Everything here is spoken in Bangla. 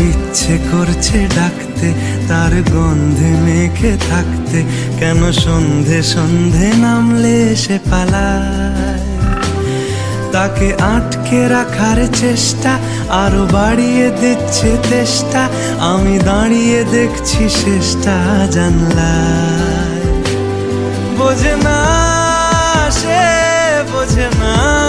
ইচ্ছে করছে ডাকতে, তার গন্ধে মেখে থাকতে, কেন সন্ধে সন্ধে নামলে সে পালায়। তাকে আটকে রাখার চেষ্টা আরো বাড়িয়ে দিচ্ছে তেষ্টা, আমি দাঁড়িয়ে দেখছি শেষটা জানলায়। বোঝে না সে, বোঝে না